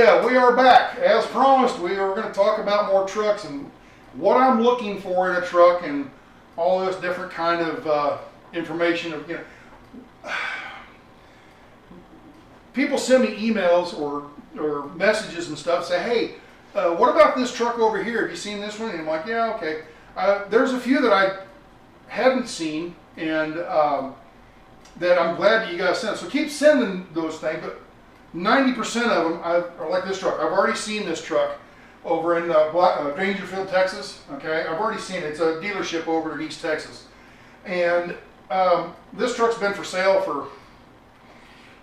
yeah, we are back. As promised, we are going to talk about more trucks and what I'm looking for in a truck and all this different kind of information. Of, you know, people send me emails or messages and stuff, say, hey, what about this truck over here? Have you seen this one? And I'm like, yeah, okay. There's a few that I haven't seen and that I'm glad that you guys sent. So keep sending those things, but 90% of them are like this truck. I've already seen this truck over in Dangerfield, Texas. Okay, I've already seen it. It's a dealership over in East Texas. And this truck's been for sale for,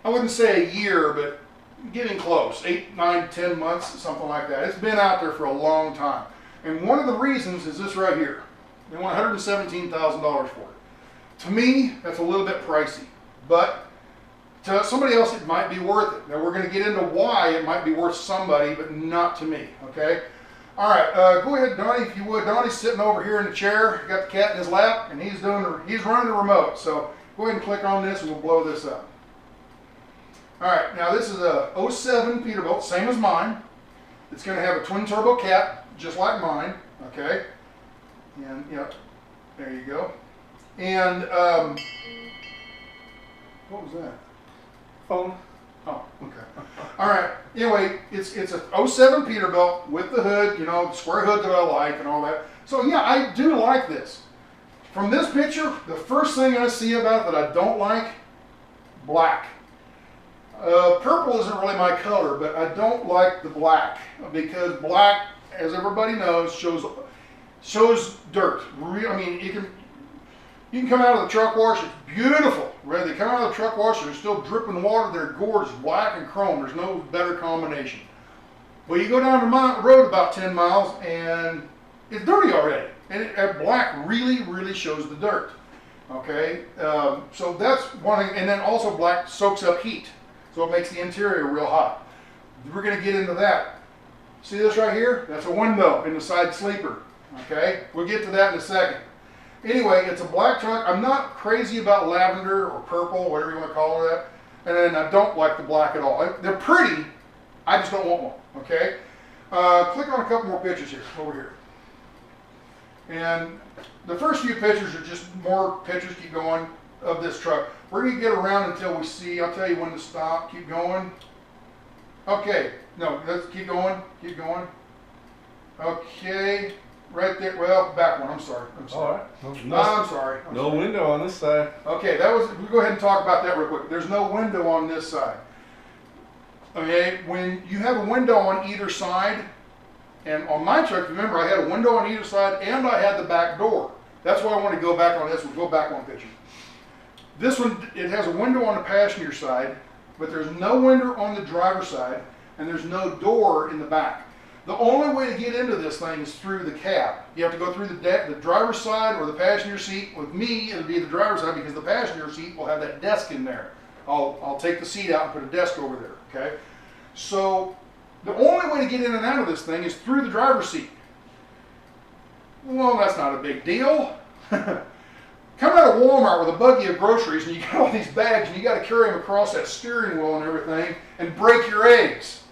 I wouldn't say a year, but getting close, 8, 9, 10 months, something like that. It's been out there for a long time. And one of the reasons is this right here. They want $117,000 for it. To me, that's a little bit pricey, but to somebody else it might be worth it. Now we're going to get into why it might be worth somebody, but not to me, okay? All right, go ahead, Donnie, if you would. Donnie's sitting over here in the chair, got the cat in his lap, and he's running the remote. So go ahead and click on this and we'll blow this up. All right, now this is a 07 Peterbilt, same as mine. It's going to have a twin turbo cat, just like mine, okay? And, yep, there you go. And, what was that? Phone? Oh, okay. All right, anyway, it's a 07 Peterbilt with the hood, you know, the square hood that I like and all that. So, yeah, I do like this. From this picture, the first thing I see about it that I don't like, black. Purple isn't really my color, but I don't like the black because black, as everybody knows, shows dirt. I mean, you can come out of the truck wash, it's beautiful. Right? They come out of the truck wash, there's still dripping water, they're gorgeous, black and chrome. There's no better combination. Well, you go down the road about 10 miles and it's dirty already. And black really, really shows the dirt. Okay, so that's one thing. And then also black soaks up heat. So it makes the interior real hot. We're going to get into that. See this right here? That's a window in the side sleeper. Okay, we'll get to that in a second. Anyway, it's a black truck. I'm not crazy about lavender or purple, whatever you want to call it. And then I don't like the black at all. They're pretty. I just don't want one. Okay. Click on a couple more pictures here, over here. And the first few pictures are just more pictures. Keep going of this truck. We're going to get around until we see. I'll tell you when to stop. Keep going. Okay. No, let's keep going. Keep going. Okay. Right there. Well, back one. I'm sorry. All right. I'm sorry. No window on this side. Okay, we'll go ahead and talk about that real quick. There's no window on this side. Okay, when you have a window on either side, and on my truck, remember I had a window on either side and I had the back door. That's why I want to go back on this one. Go back one picture. This one, it has a window on the passenger side, but there's no window on the driver's side, and there's no door in the back. The only way to get into this thing is through the cab. You have to go through the driver's side or the passenger seat. With me, it'll be the driver's side because the passenger seat will have that desk in there. I'll take the seat out and put a desk over there, okay? So the only way to get in and out of this thing is through the driver's seat. Well, that's not a big deal. Come out of Walmart with a buggy of groceries and you got all these bags and you got to carry them across that steering wheel and everything and break your eggs.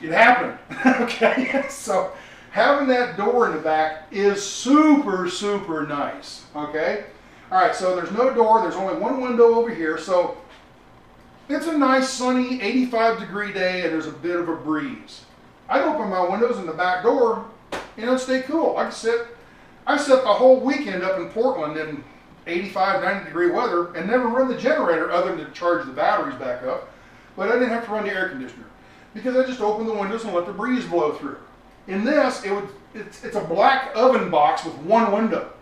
It happened. Okay, so having that door in the back is super, super nice. Okay, all right, so there's no door, there's only one window over here, so it's a nice sunny 85-degree day and there's a bit of a breeze. I'd open my windows in the back door and it'd stay cool. I set the whole weekend up in Portland in 85, 90-degree weather and never run the generator other than to charge the batteries back up, but I didn't have to run the air conditioner, because I just opened the windows and let the breeze blow through. In this, it's a black oven box with one window.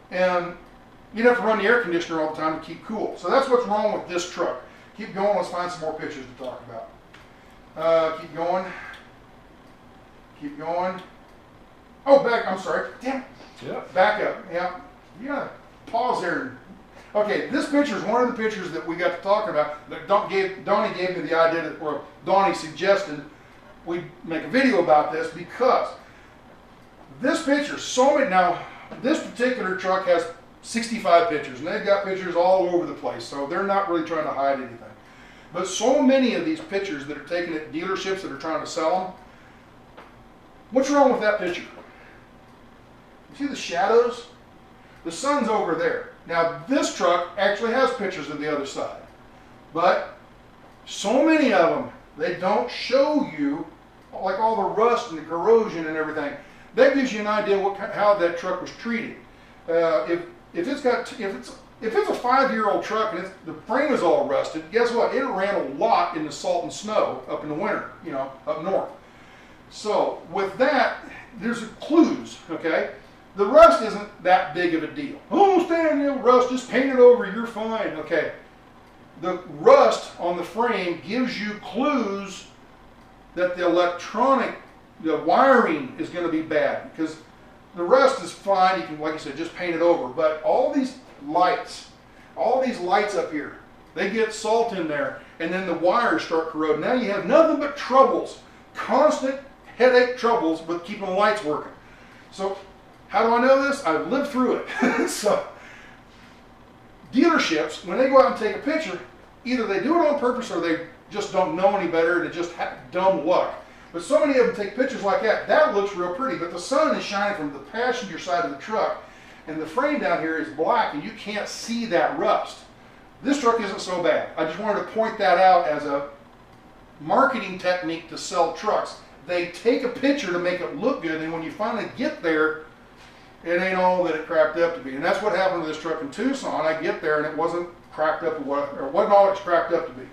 And you'd have to run the air conditioner all the time to keep cool. So that's what's wrong with this truck. Keep going, let's find some more pictures to talk about. Keep going. Keep going. Oh, I'm sorry. Damn it. Yep. Back up. Yeah. You gotta pause there. Okay, this picture is one of the pictures that we got to talk about. That Donnie gave me the idea, or Donnie suggested we make a video about this because this picture, now this particular truck has 65 pictures and they've got pictures all over the place, so they're not really trying to hide anything. But so many of these pictures that are taken at dealerships that are trying to sell them, what's wrong with that picture? You see the shadows? The sun's over there. Now this truck actually has pictures of the other side. But so many of them, they don't show you like all the rust and the corrosion and everything. That gives you an idea how that truck was treated. If it's a 5-year-old truck and the frame is all rusted, guess what? It ran a lot in the salt and snow up in the winter, you know, up north. So with that, there's clues, okay? The rust isn't that big of a deal. Oh, Stan, you know, rust, just paint it over, you're fine. Okay. The rust on the frame gives you clues that the electronic, the wiring is going to be bad, because the rust is fine. You can, like I said, just paint it over. But all these lights up here, they get salt in there, and then the wires start corroding. Now you have nothing but troubles, constant headache troubles with keeping the lights working. So how do I know this? I've lived through it. So dealerships, when they go out and take a picture, either they do it on purpose or they just don't know any better and it just dumb luck. But so many of them take pictures like that. That looks real pretty, but the sun is shining from the passenger side of the truck, and the frame down here is black and you can't see that rust. This truck isn't so bad. I just wanted to point that out as a marketing technique to sell trucks. They take a picture to make it look good, and when you finally get there, it ain't all that it cracked up to be. And that's what happened to this truck in Tucson. I get there and it wasn't cracked up, or wasn't all it's cracked up to be,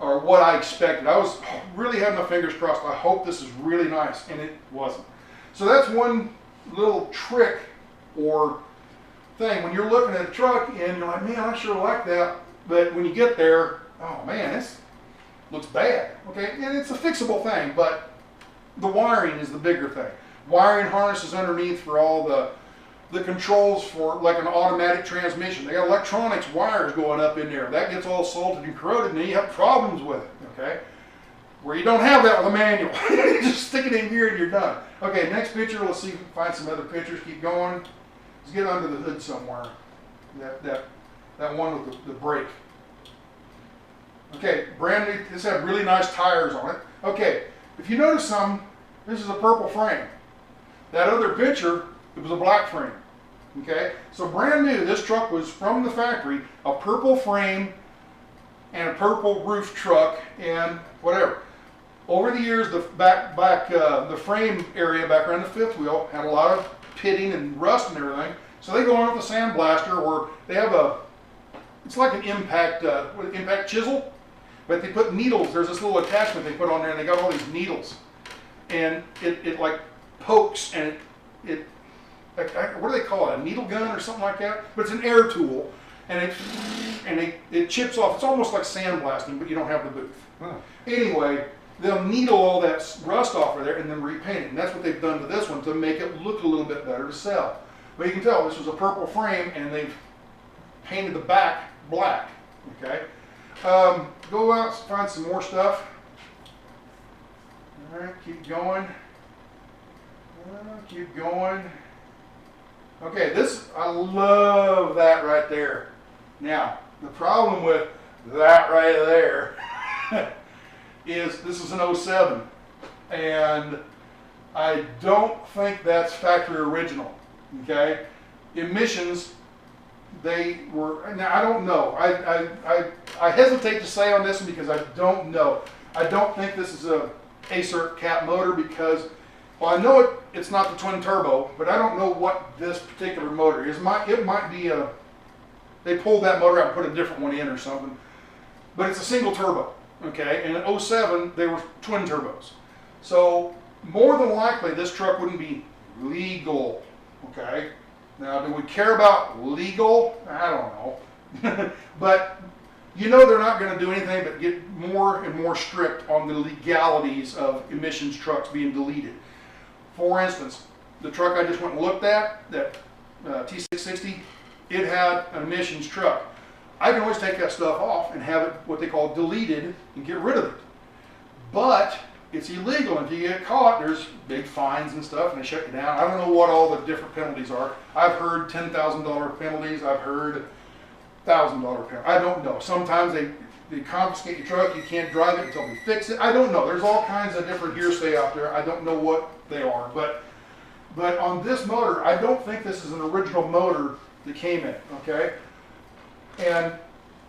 or what I expected. I was really having my fingers crossed. I hope this is really nice, and it wasn't. So that's one little trick or thing. When you're looking at a truck and you're like, man, I sure like that, but when you get there, oh man, this looks bad. Okay, and it's a fixable thing, but the wiring is the bigger thing. Wiring harnesses underneath for all the controls for like an automatic transmission. They got electronics wires going up in there. That gets all salted and corroded, and then you have problems with it, okay? Where you don't have that with a manual. You just stick it in here and you're done. Okay, next picture, let's see if we can find some other pictures. Keep going. Let's get under the hood somewhere. That one with the brake. Okay, brand new, this had really nice tires on it. Okay, if you notice something, this is a purple frame. That other picture, it was a black frame. Okay, so brand new, this truck was from the factory, a purple frame and a purple roof truck and whatever. Over the years, the frame area back around the fifth wheel had a lot of pitting and rust and everything. So they go on with a sandblaster, or they have it's like an impact chisel, but they put needles. There's this little attachment they put on there, and they got all these needles, and it like pokes, and what do they call it? A needle gun or something like that? But it's an air tool, and it chips off. It's almost like sandblasting, but you don't have the booth. Huh. Anyway, they'll needle all that rust off of there and then repaint it. And that's what they've done to this one to make it look a little bit better to sell. But you can tell this was a purple frame, and they've painted the back black. Okay, go out and find some more stuff. All right, keep going. Keep going. Okay, I love that right there. Now, the problem with that right there is this is an 07, and I don't think that's factory original. Okay, emissions, they were. Now I don't know. I hesitate to say on this one because I don't know. I don't think this is a Acer cat motor because, well, I know it's not the twin turbo, but I don't know what this particular motor is. It might be they pulled that motor out and put a different one in or something, but it's a single turbo. Okay, and in 07 they were twin turbos, so more than likely this truck wouldn't be legal. Okay, now do we care about legal? I don't know. But you know they're not going to do anything but get more and more strict on the legalities of emissions trucks being deleted. For instance, the truck I just went and looked at, that T660, it had an emissions truck. I can always take that stuff off and have it what they call deleted and get rid of it. But it's illegal. If you get caught, there's big fines and stuff, and they shut you down. I don't know what all the different penalties are. I've heard $10,000 penalties. I've heard $1,000 repair. I don't know. Sometimes they confiscate your truck. You can't drive it until they fix it. I don't know. There's all kinds of different hearsay out there. I don't know what they are. But on this motor, I don't think this is an original motor that came in, okay? And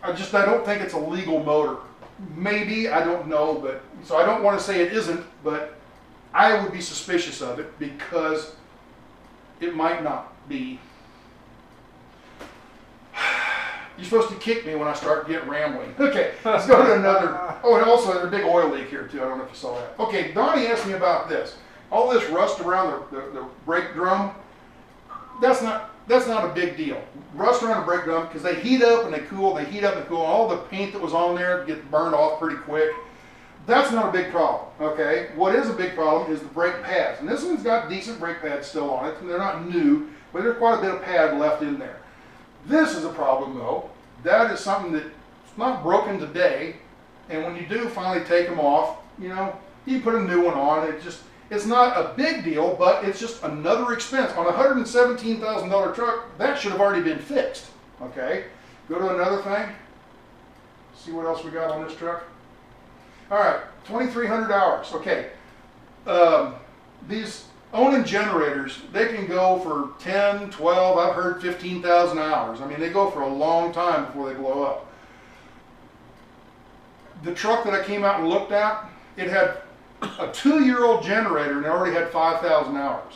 I don't think it's a legal motor. Maybe, I don't know, but so I don't want to say it isn't, but I would be suspicious of it because it might not be. You're supposed to kick me when I start getting rambling. Okay, let's go to another. Oh, and also there's a big oil leak here too. I don't know if you saw that. Okay, Donnie asked me about this. All this rust around the brake drum, that's not a big deal. Rust around the brake drum, because they heat up and they cool, all the paint that was on there gets burned off pretty quick. That's not a big problem, okay? What is a big problem is the brake pads. And this one's got decent brake pads still on it, and they're not new, but there's quite a bit of pad left in there. This is a problem though. That is something that's not broken today, and when you do finally take them off, you know, you put a new one on. It's not a big deal, but it's just another expense. On a $117,000 truck, that should have already been fixed, okay? Go to another thing. See what else we got on this truck. All right, 2,300 hours, okay. These Onan Generators, they can go for 10, 12, I've heard 15,000 hours. I mean, they go for a long time before they blow up. The truck that I came out and looked at, it had a 2-year-old generator and it already had 5,000 hours.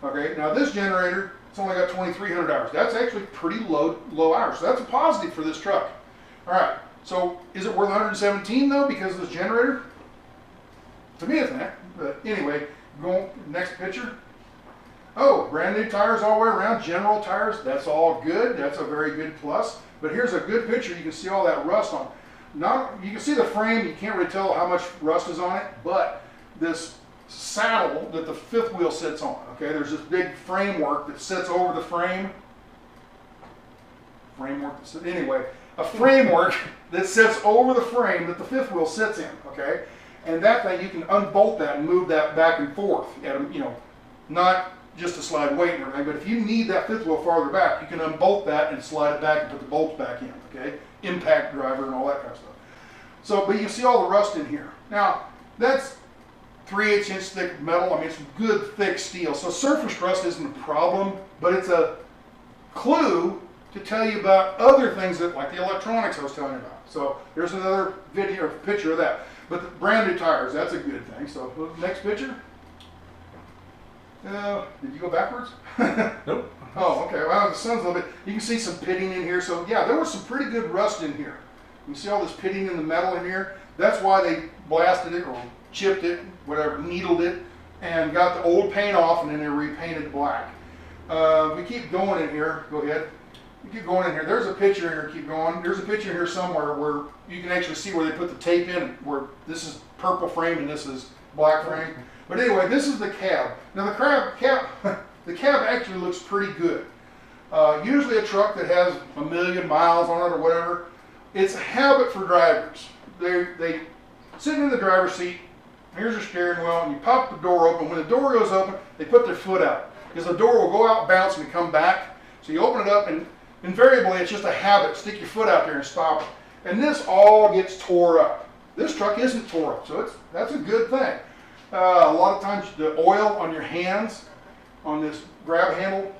Okay, now this generator, it's only got 2,300 hours. That's actually pretty low hours. So that's a positive for this truck. All right, so is it worth 117 though because of this generator? To me it's not, but anyway, go next picture. Oh, brand new tires all the way around, general tires, that's all good. That's a very good plus. But here's a good picture. You can see all that rust on. You can see the frame, you can't really tell how much rust is on it, but this saddle that the fifth wheel sits on, okay, there's this big framework that sits over the frame. Anyway, a framework that sits over the frame that the fifth wheel sits in, okay? And that thing, you can unbolt that and move that back and forth, and, you know, not just to slide weight and everything, but if you need that fifth wheel farther back, you can unbolt that and slide it back and put the bolts back in, okay? Impact driver and all that kind of stuff. So, but you see all the rust in here. Now, that's 3/8 inch thick metal. I mean, it's good thick steel. So surface rust isn't a problem, but it's a clue to tell you about other things that, like the electronics I was telling you about. So there's another video or picture of that. But the brand new tires, that's a good thing. So next picture. Did you go backwards? Nope. Oh, okay. Well, the sun's a little bit. You can see some pitting in here. So yeah, there was some pretty good rust in here. You see all this pitting in the metal in here? That's why they blasted it or chipped it, whatever, needled it, and got the old paint off, and then they repainted it black. We keep going in here. Go ahead. We keep going in here. There's a picture in here. Keep going. There's a picture here somewhere where you can actually see where they put the tape in, where this is purple frame and this is black frame. But anyway, this is the cab. Now the cab actually looks pretty good. Usually a truck that has 1,000,000 miles on it or whatever, it's a habit for drivers. They sitting in the driver's seat, here's your steering wheel, and you pop the door open. When the door goes open, they put their foot out, because the door will go out, bounce, and come back. So you open it up, and invariably it's just a habit. Stick your foot out there and stop it. And this all gets tore up. This truck isn't tore up, so that's a good thing. A lot of times the oil on your hands, on this grab handle,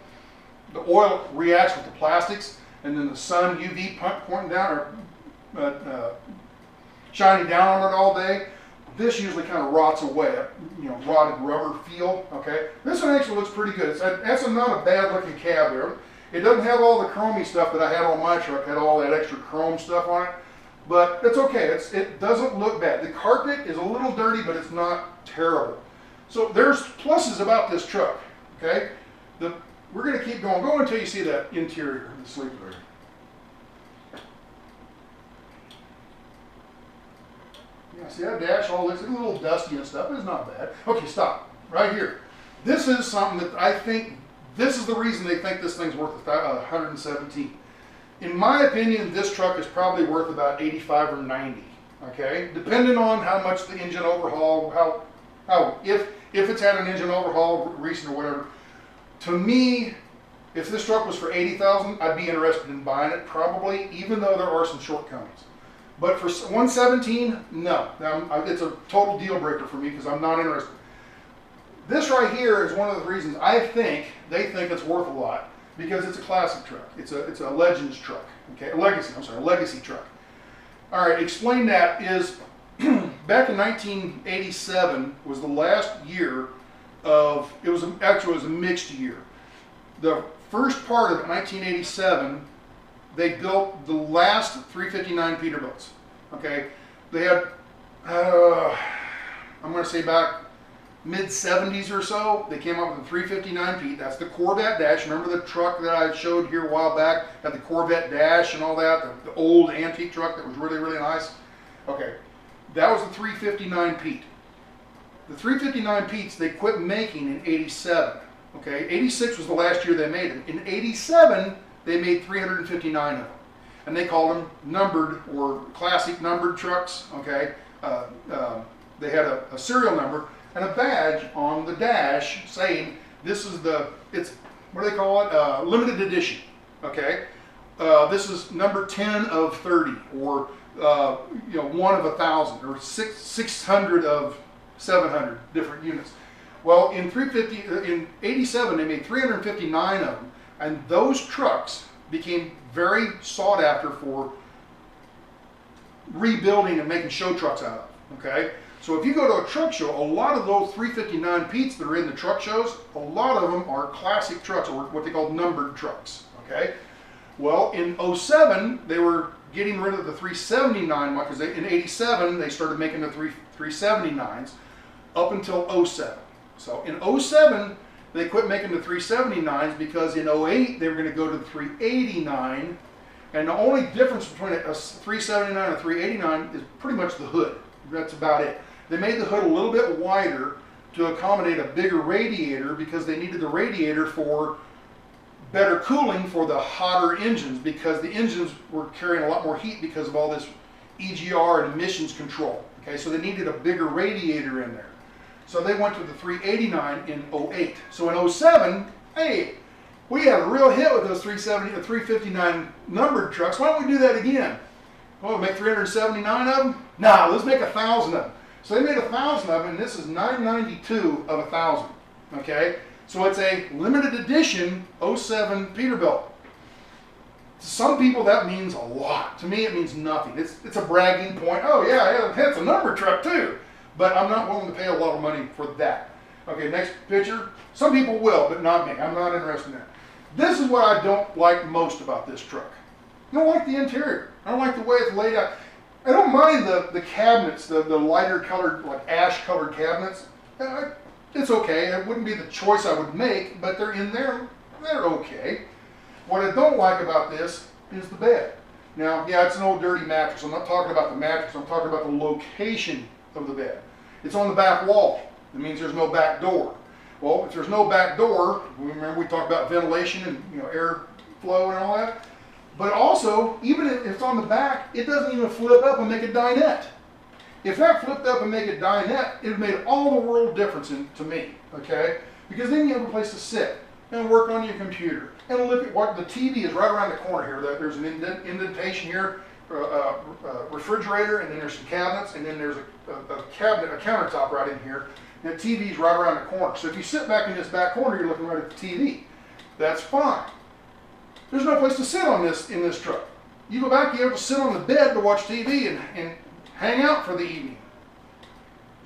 the oil reacts with the plastics, and then the sun UV pointing down or shining down on it all day. This usually kind of rots away, you know, rotted rubber feel. Okay, this one actually looks pretty good. That's not a bad looking cab there. It doesn't have all the chromey stuff that I had on my truck. Had all that extra chrome stuff on it, but it's okay. It doesn't look bad. The carpet is a little dirty, but it's not terrible. So there's pluses about this truck. Okay, we're going to keep going. Go until you see that interior of the sleeper. Yeah, see that dash all looks a little dusty and stuff, but it's not bad. Okay, stop. Right here. This is something that I think, this is the reason they think this thing's worth 117. In my opinion, this truck is probably worth about 85 or 90. Okay, depending on how much the engine overhaul, if it's had an engine overhaul recent or whatever. To me, If this truck was for $80,000, I'd be interested in buying it probably, even though there are some shortcomings. But for $117,000, no. It's a total deal breaker for me because I'm not interested. This right here is one of the reasons they think it's worth a lot, because it's a classic truck. It's a Legends truck, okay? A legacy truck. All right, explain that is, back in 1987 was the last year of, it was a mixed year. The first part of it, 1987, they built the last 359 Peterbilts, okay? They had, I'm gonna say back mid-70s or so, they came up with the 359 Pete. That's the Corvette dash. Remember the truck that I showed here a while back? Had the Corvette dash and all that, the old antique truck that was really, really nice. Okay, that was the 359 Pete. The 359 Petes, they quit making in 87. Okay, 86 was the last year they made them. In 87, they made 359 of them. And they called them numbered or classic numbered trucks, okay? They had a serial number and a badge on the dash saying this is what do they call it? Limited edition, okay? This is number 10 of 30, or 1 of 1,000, or 600 of 700 different units. Well, in 87, they made 359 of them, and those trucks became very sought after for rebuilding and making show trucks out of, okay? So if you go to a truck show, a lot of those 359 Petes that are in the truck shows, a lot of them are classic trucks, or what they call numbered trucks, okay? Well, in 07, they were getting rid of the 379 one, because in 87, they started making the 379s up until 07. So in 07, they quit making the 379s because in 08, they were going to go to the 389, and the only difference between a 379 and a 389 is pretty much the hood. That's about it. They made the hood a little bit wider to accommodate a bigger radiator because they needed the radiator for better cooling for the hotter engines, because the engines were carrying a lot more heat because of all this EGR and emissions control. Okay, so they needed a bigger radiator in there. So they went to the 389 in 08. So in 07, hey, we had a real hit with those 359 numbered trucks. Why don't we do that again? Well, make 379 of them? Nah, let's make 1,000 of them. So they made 1,000 of them, and this is 992 of 1,000. Okay, so it's a limited edition 07 Peterbilt. To some people, that means a lot. To me, it means nothing. It's a bragging point. Oh yeah, that's a number truck too. But I'm not willing to pay a lot of money for that. Okay, next picture. Some people will, but not me. I'm not interested in that. This is what I don't like most about this truck. I don't like the interior. I don't like the way it's laid out. I don't mind the cabinets, the lighter colored, like ash colored cabinets. It's okay. It wouldn't be the choice I would make, but they're in there. They're okay. What I don't like about this is the bed. Now, yeah, it's an old dirty mattress. I'm not talking about the mattress. I'm talking about the location of the bed. It's on the back wall. It means there's no back door. Well, if there's no back door, remember we talked about ventilation and airflow and all that. But also, even if it's on the back, it doesn't even flip up and make a dinette. If that flipped up and made a dinette, it would have made all the world difference to me, okay? Because then you have a place to sit and work on your computer and look at what the TV is right around the corner here. There's an indentation here, a refrigerator, and then there's some cabinets, and then there's a cabinet, a countertop right in here. And the TV's right around the corner. So if you sit back in this back corner, you're looking right at the TV. That's fine. There's no place to sit in this truck. You go back, you have to sit on the bed to watch TV and hang out for the evening.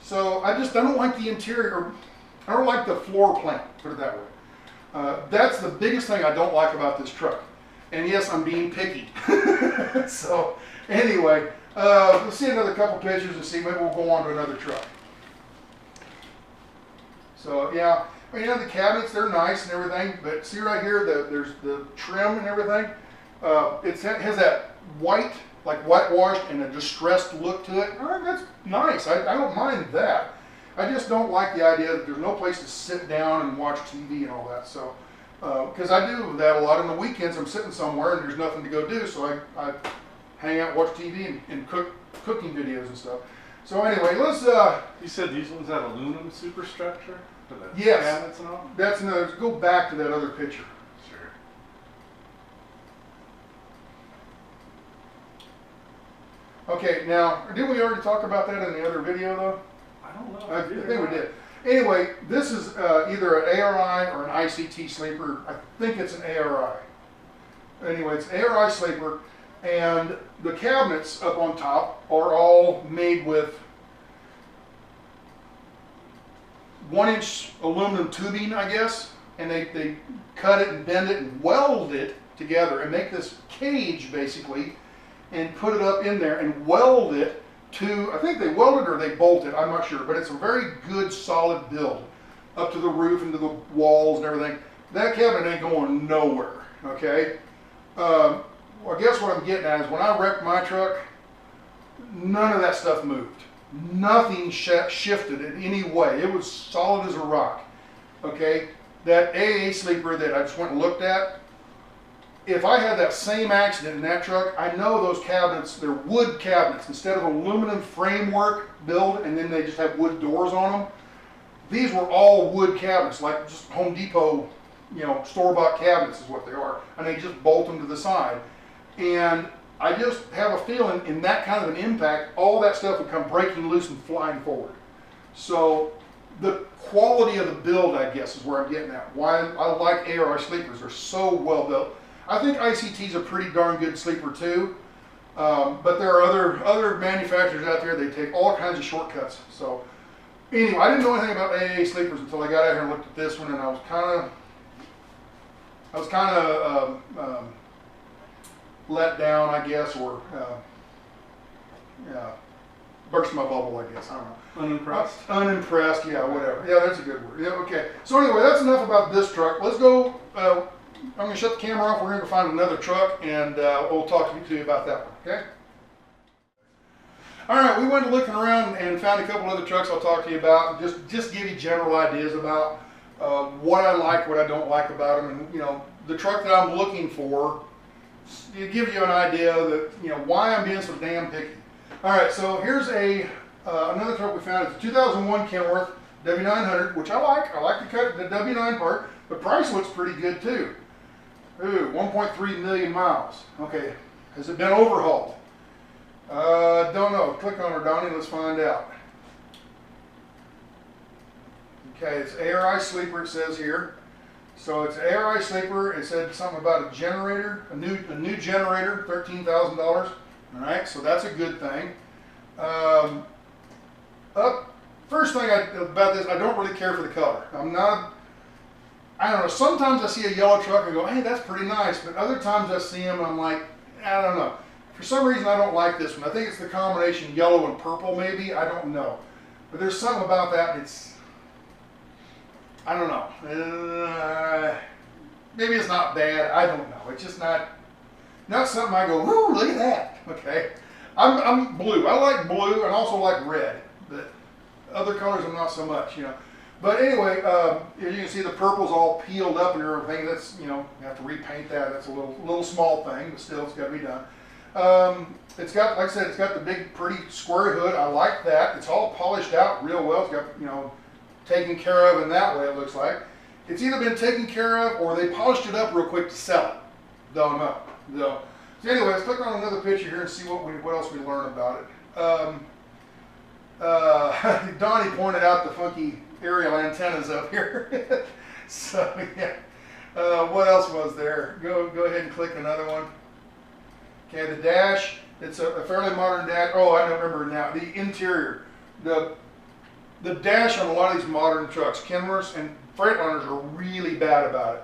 So I don't like the interior. I don't like the floor plan, put it that way. That's the biggest thing I don't like about this truck. And yes, I'm being picky. So anyway, let's see another couple pictures and see, maybe we'll go on to another truck. So yeah, the cabinets, they're nice and everything, but see right here, there's the trim and everything. It has that white, like whitewashed and a distressed look to it. That's nice. I don't mind that. I just don't like the idea that there's no place to sit down and watch TV and all that. So, because I do that a lot on the weekends. I'm sitting somewhere and there's nothing to go do, so I hang out, watch TV, and cooking videos and stuff. So anyway, let's. You said these ones have aluminum superstructure for the yes, cabinets and all? That's another. Go back to that other picture. Sure. Okay, now, didn't we already talk about that in the other video though? I don't know. I think we did. Anyway, this is either an ARI or an ICT sleeper. I think it's an ARI. Anyway, it's ARI sleeper, and the cabinets up on top are all made with 1-inch aluminum tubing, I guess, and they cut it and bend it and weld it together and make this cage basically and put it up in there and weld it to, I think they welded or they bolted, I'm not sure, but it's a very good solid build up to the roof and to the walls and everything. That cabinet ain't going nowhere, okay? Well, I guess what I'm getting at is when I wrecked my truck, none of that stuff moved. Nothing shifted in any way. It was solid as a rock, okay? That AA sleeper that I just went and looked at, if I had that same accident in that truck, I know those cabinets, they're wood cabinets. Instead of aluminum framework build and then they just have wood doors on them, these were all wood cabinets, like just Home Depot, you know, store-bought cabinets is what they are. And they just bolt them to the side. And I just have a feeling in that kind of an impact, all that stuff would come breaking loose and flying forward. So the quality of the build, I guess, is where I'm getting at. Why I like ARI sleepers. They're so well built. I think ICT's a pretty darn good sleeper too, but there are other manufacturers out there. They take all kinds of shortcuts. So anyway, I didn't know anything about AA sleepers until I got out here and looked at this one, and I was kind of let down, I guess, or burst my bubble, I guess. I don't know. Unimpressed. Unimpressed, yeah, whatever. Yeah, that's a good word. Yeah, okay. So anyway, that's enough about this truck. Let's go. I'm going to shut the camera off. We're going to find another truck, and we'll talk to you about that one, okay? All right, we went looking around and found a couple other trucks I'll talk to you about. Just give you general ideas about what I like, what I don't like about them, and, you know, the truck that I'm looking for, to give you an idea that, you know, why I'm being so damn picky. All right, so here's another truck we found. It's a 2001 Kenworth W900, which I like. I like the W9 part. The price looks pretty good too. Ooh, 1.3 million miles. Okay, has it been overhauled? Don't know. Click on her, Donnie. Let's find out. Okay, it's ARI Sleeper, it says here. So it's ARI Sleeper. It said something about a generator, a new generator, $13,000. All right, so that's a good thing. First thing about this, I don't really care for the color. I don't know, sometimes I see a yellow truck and go, hey, that's pretty nice, but other times I see them and I'm like, I don't know. For some reason I don't like this one. I think it's the combination yellow and purple maybe, I don't know. But there's something about that, I don't know. Maybe it's not bad, I don't know. It's just not something I go, ooh, look at that, okay? I'm blue, I like blue and also like red, but other colors I'm not so much, you know. But anyway, as you can see, the purple's all peeled up and everything. That's, you know, you have to repaint that. That's a little small thing, but still, it's got to be done. It's got, like I said, it's got the big, pretty square hood. I like that. It's all polished out real well. It's got, you know, taken care of in that way, it looks like. It's either been taken care of or they polished it up real quick to sell it. Don't know. So anyway, let's click on another picture here and see what else we learn about it. Donnie pointed out the funky aerial antennas up here. So yeah, what else was there? Go ahead and click another one. Okay, the dash. It's a fairly modern dash. Oh, I don't remember now. The interior, the dash on a lot of these modern trucks, Kenworths and Freightliners are really bad about it.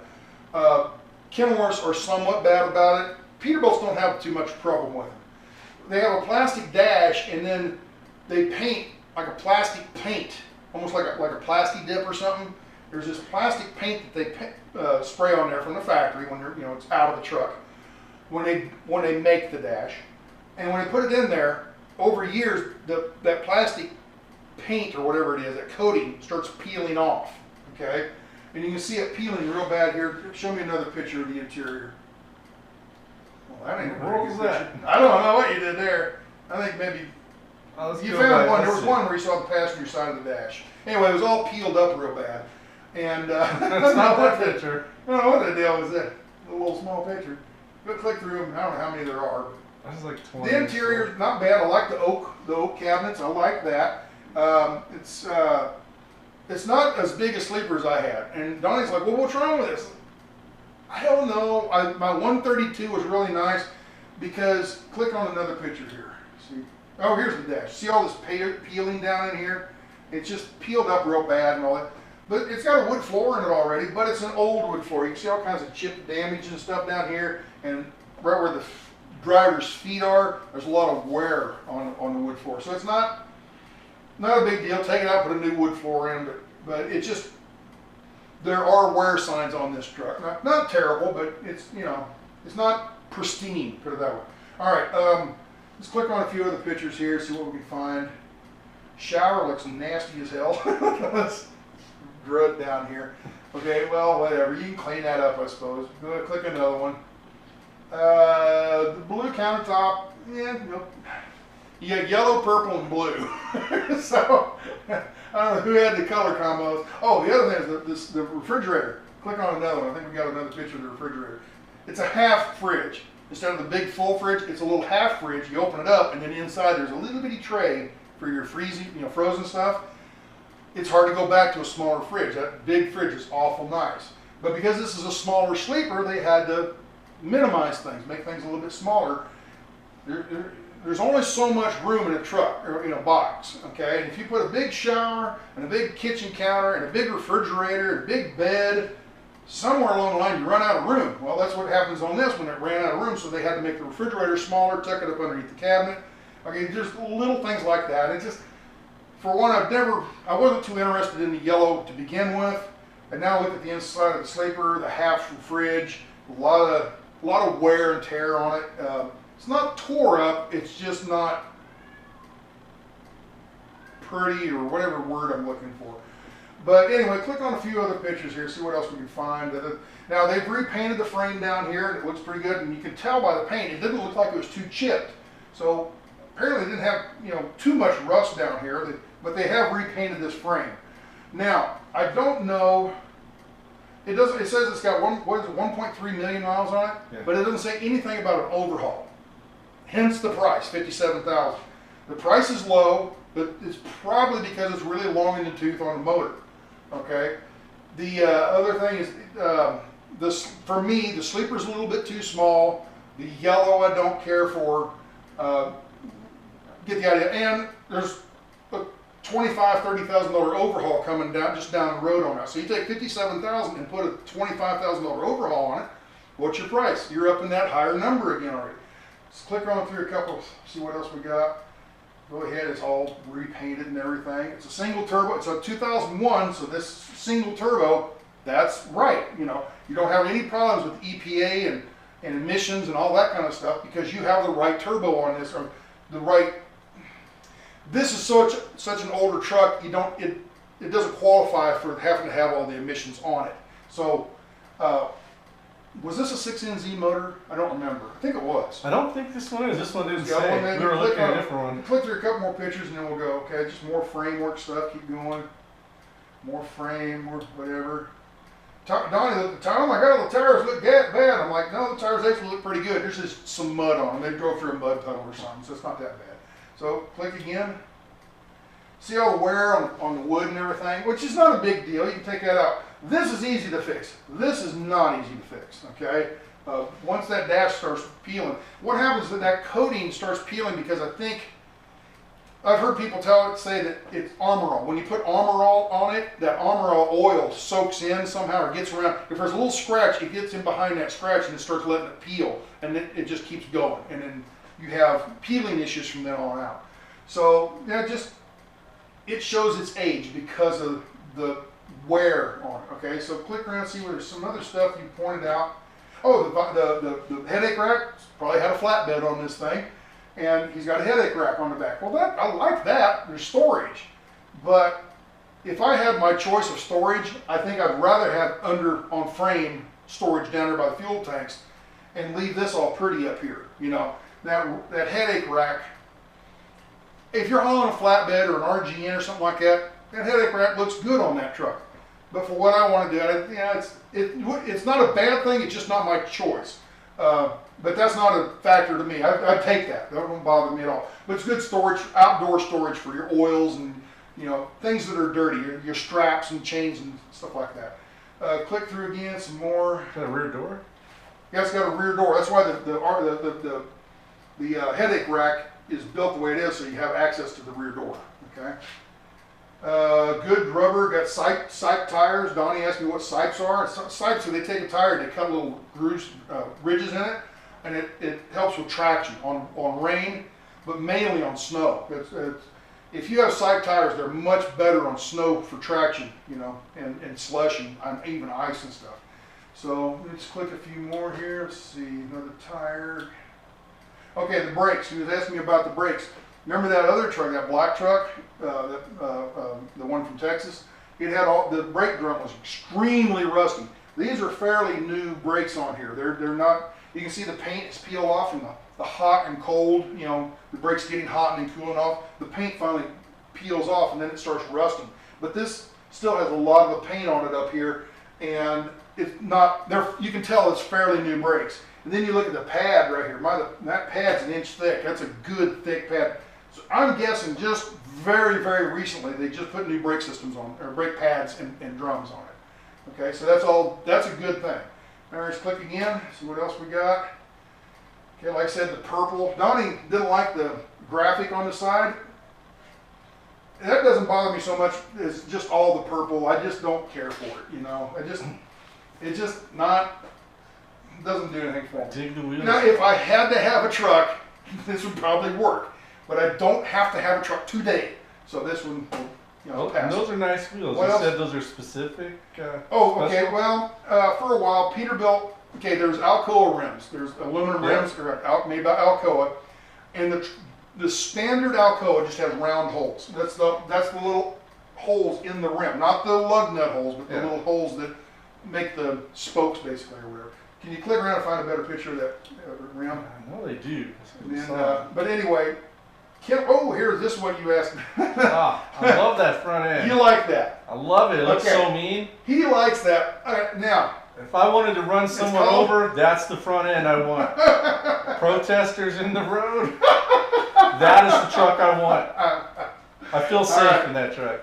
Kenworths are somewhat bad about it. Peterbilts don't have too much problem with them. They have a plastic dash and then they paint like a plastic paint. Almost like a plastic dip or something. There's this plastic paint that they spray on there from the factory when they're, you know, it's out of the truck. When they make the dash, and when they put it in there, over years that plastic paint or whatever it is, that coating starts peeling off. Okay, and you can see it peeling real bad here. Show me another picture of the interior. Well, that ain't a very good picture. I don't know what you did there. I think maybe. You found one. There was one where you saw the passenger side of the dash. Anyway, it was all peeled up real bad. And that's not that picture. I don't know what the deal was that. A little small picture. Go click through them. I don't know how many there are. That's like 20. The interior's not bad. I like the oak cabinets. I like that. It's not as big a sleeper as I had. And Donnie's like, well, what's wrong with this? I don't know. My 132 was really nice because, click on another picture here. See? Oh, here's the dash. See all this peeling down in here? It's just peeled up real bad and all that. But it's got a wood floor in it already, but it's an old wood floor. You can see all kinds of chip damage and stuff down here. And right where the driver's feet are, there's a lot of wear on the wood floor. So it's not a big deal. Take it out, put a new wood floor in, but it's just, there are wear signs on this truck. Not terrible, but it's, you know, it's not pristine, put it that way. All right, let's click on a few other pictures here, see what we can find. Shower looks nasty as hell. Let's draw it down here. Okay, well, whatever. You can clean that up, I suppose. Go ahead, click another one. The blue countertop, yeah, nope. You got yellow, purple, and blue. So, I don't know who had the color combos. Oh, the other thing is the refrigerator. Click on another one. I think we got another picture of the refrigerator. It's a half fridge. Instead of the big full fridge, it's a little half fridge. You open it up, and then inside there's a little bitty tray for your freezing, you know, frozen stuff. It's hard to go back to a smaller fridge. That big fridge is awful nice. But because this is a smaller sleeper, they had to minimize things, make things a little bit smaller. There's only so much room in a truck or in a box, okay? And if you put a big shower and a big kitchen counter and a big refrigerator and a big bed, somewhere along the line you run out of room. Well, that's what happens on this one. It ran out of room, so they had to make the refrigerator smaller, tuck it up underneath the cabinet. Okay, just little things like that. It just, for one, I wasn't too interested in the yellow to begin with. And now look at the inside of the sleeper, the half fridge, a lot of wear and tear on it. It's not tore up, it's just not pretty or whatever word I'm looking for. But anyway, click on a few other pictures here, see what else we can find. Now they've repainted the frame down here and it looks pretty good, and you can tell by the paint, it didn't look like it was too chipped. So apparently it didn't have, you know, too much rust down here, but they have repainted this frame. Now, I don't know, it says it's got 1.3 million miles on it, yeah. But it doesn't say anything about an overhaul. Hence the price, $57,000. The price is low, but it's probably because it's really long in the tooth on the motor. Okay. The other thing is, for me, the sleeper's a little bit too small. The yellow I don't care for. Get the idea. And there's a $25,000, $30,000 overhaul coming down the road on that. So you take $57,000 and put a $25,000 overhaul on it. What's your price? You're up in that higher number again already. Let's click on through a couple, see what else we got. Go ahead, it's all repainted and everything. It's a single turbo, it's a 2001, so this single turbo, that's right. You know, you don't have any problems with EPA and emissions and all that kind of stuff because you have the right turbo on this, or the right, this is such an older truck, it doesn't qualify for having to have all the emissions on it. So, was this a 6NZ motor? I don't remember. I think it was. I don't think this one is. This one didn't Yeah, say. well, We were looking at a different one. Click through a couple more pictures and then we'll go. Okay, just more framework stuff. Keep going. More frame, more whatever. Donnie looked at the tire. Oh my God, the tires look bad. I'm like, no, the tires actually look pretty good. There's just some mud on them. They drove through a mud puddle or something, so it's not that bad. So click again. See all the wear on the wood and everything, which is not a big deal. You can take that out. This is easy to fix. This is not easy to fix, okay? Once that dash starts peeling. What happens is that coating starts peeling because I think, I've heard people say that it's Armor All. When you put Armor All on it, that Armor All oil soaks in somehow or gets around. If there's a little scratch, it gets in behind that scratch and it starts letting it peel. And it just keeps going. And then you have peeling issues from then on out. So, yeah, it shows its age because of the wear on it. Okay, so click around, see where there's some other stuff you pointed out. Oh, the headache rack probably had a flatbed on this thing, and he's got a headache rack on the back. Well, I like that. There's storage, but if I had my choice of storage, I think I'd rather have on frame storage down there by the fuel tanks, and leave this all pretty up here. You know, that headache rack. If you're hauling a flatbed or an RGN or something like that, that headache rack looks good on that truck. But for what I want to do, it's not a bad thing, it's just not my choice. but that's not a factor to me. I'd take that. That won't bother me at all. But it's good storage, outdoor storage for your oils and things that are dirty, your straps and chains and stuff like that. Click through again, some more. Is that a rear door? Yeah, it's got a rear door. That's why the headache rack is built the way it is, so you have access to the rear door. Okay. Good rubber. Got sipe tires. Donnie asked me what sipes are. Sipes are, they take a tire and they cut little grooves, ridges in it, and it helps with traction on rain, but mainly on snow. If you have sipe tires, they're much better on snow for traction, and slush and even ice and stuff. So let's click a few more here. Let's see, another tire. Okay, the brakes. He was asking me about the brakes. Remember that other truck, that black truck, the one from Texas? It had the brake drum was extremely rusty. These are fairly new brakes on here. They're not. You can see the paint is peeled off from the hot and cold. The brake's getting hot and then cooling off. The paint finally peels off and then it starts rusting. But this still has a lot of the paint on it up here, and it's not there. You can tell it's fairly new brakes. And then you look at the pad right here. That pad's an inch thick. That's a good thick pad. So I'm guessing just very, very recently they just put new brake systems on, or brake pads and drums on it. Okay, so that's a good thing. All right, let's click again, see what else we got. Okay, like I said, the purple. Donnie didn't like the graphic on the side. That doesn't bother me so much as just all the purple. I just don't care for it, it's just not, doesn't do anything for me. Dig the wheels. Now, if I had to have a truck, this would probably work. But I don't have to have a truck today. So this one, and those are nice wheels. What you else? said those are specific. Okay. Special? Well, for a while, Peterbilt. Okay, there's Alcoa rims. There's aluminum rims made by Alcoa, and the standard Alcoa just has round holes. That's the little holes in the rim, not the lug nut holes, but the little holes that make the spokes basically or whatever. Can you click around and find a better picture of that rim? I know they do. But anyway. Here's this one you asked me. I love that front end. You like that? I love it. It looks so mean. He likes that. Now, if I wanted to run someone over, that's the front end I want. Protesters in the road. That is the truck I want. I feel safe in that truck.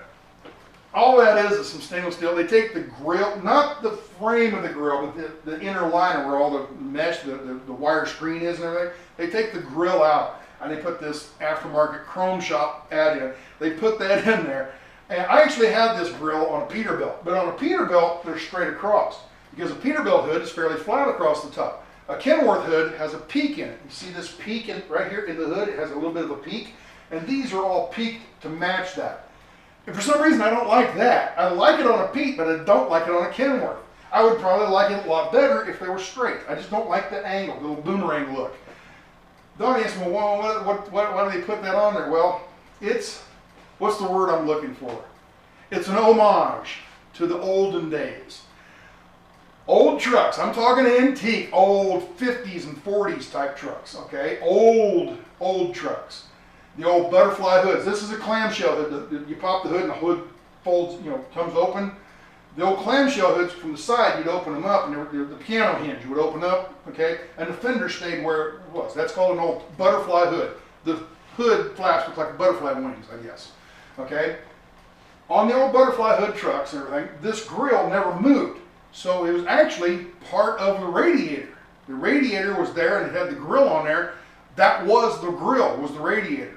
All that is some stainless steel. They take the grill, not the frame of the grill, but the inner liner where all the mesh, the wire screen is and everything. They take the grill out. And they put this aftermarket chrome shop add in. They put that in there. And I actually had this grill on a Peterbilt. But on a Peterbilt, they're straight across. Because a Peterbilt hood is fairly flat across the top. A Kenworth hood has a peak in it. You see this peak right here in the hood? It has a little bit of a peak. And these are all peaked to match that. And for some reason, I don't like that. I like it on a peak, but I don't like it on a Kenworth. I would probably like it a lot better if they were straight. I just don't like the angle, the little boomerang look. Don't ask me, well, why do they put that on there? Well, what's the word I'm looking for? It's an homage to the olden days. Old trucks, I'm talking antique, old 50s and 40s type trucks, okay? Old trucks. The old butterfly hoods. This is a clamshell hood. You pop the hood and the hood folds, comes open. The old clamshell hoods from the side, you'd open them up, and the piano hinge would open up, okay? And the fender stayed where it was. That's called an old butterfly hood. The hood flaps look like butterfly wings, I guess, okay? On the old butterfly hood trucks and everything, this grill never moved. So it was actually part of the radiator. The radiator was there and it had the grill on there. That was the grill, was the radiator.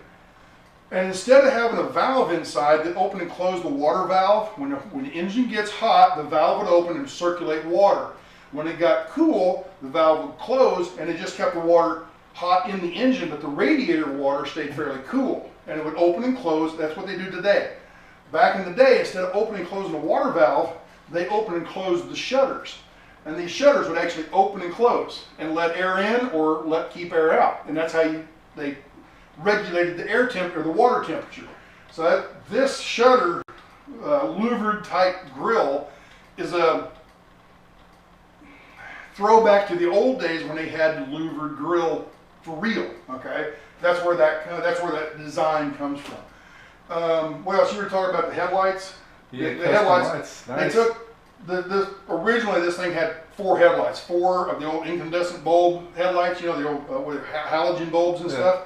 And instead of having a valve inside that opened and closed the water valve, when the engine gets hot, the valve would open and circulate water. When it got cool, the valve would close and it just kept the water hot in the engine, but the radiator water stayed fairly cool. And it would open and close. That's what they do today. Back in the day, instead of opening and closing the water valve, they open and close the shutters. And these shutters would actually open and close and let air in or keep air out. And that's how they regulated the air temp or the water temperature. So this shutter louvered type grill is a throwback to the old days when they had the louvered grill for real. Okay, that's where that design comes from. What else? You were talking about the headlights. Yeah, the headlights. Nice. They took originally this thing had 4 headlights, 4 of the old incandescent bulb headlights, you know, the old with halogen bulbs and stuff.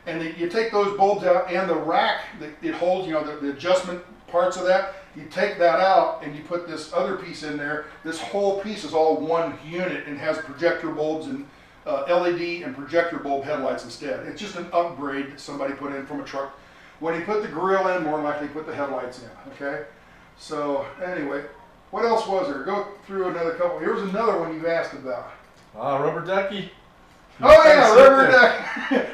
And you take those bulbs out, and the rack that it holds, you know, the adjustment parts of that, you take that out and you put this other piece in there. This whole piece is all one unit and has projector bulbs and LED and projector bulb headlights instead. It's just an upgrade that somebody put in from a truck. When he put the grill in, more than likely put the headlights in, okay? So anyway, what else was there? Go through another couple. Here's another one you asked about. Rubber ducky. Oh yeah, rubber duck.